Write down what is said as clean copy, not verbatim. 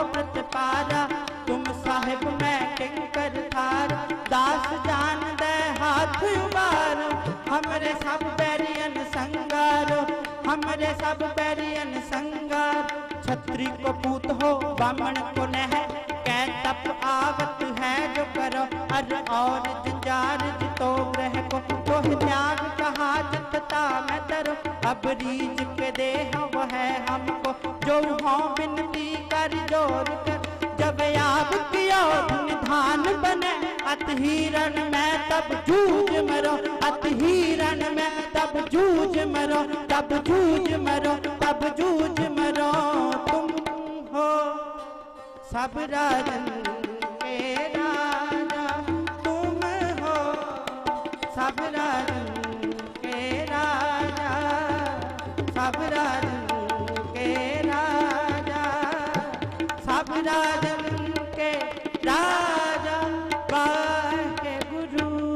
प्रतिपारा, तुम साहिब मैं किंकर थार, दास जान दे हाथ उबारो, हमरे सब बैरियन संगारो, हमरे सब बैरियन संगार। छत्री को पूत हो बामण को नह, कै तप आवत है जो करो, अर और जंजार जितो ग्रह को, तो त्याग कहा जतता मैं तरो, अब रीज के दे वह हमको, जो हों बिनती कर जोर कर, जब आप किया निधान बने, अत हिरण में तब जूझ मरो, अत हिरण में तब जूझ मरो, तब जूझ मरो, तब जूझ मरो। तुम हो सब राजन के राजा, तुम हो सब राजन के राजा, सब राजन के राजा, सब राजन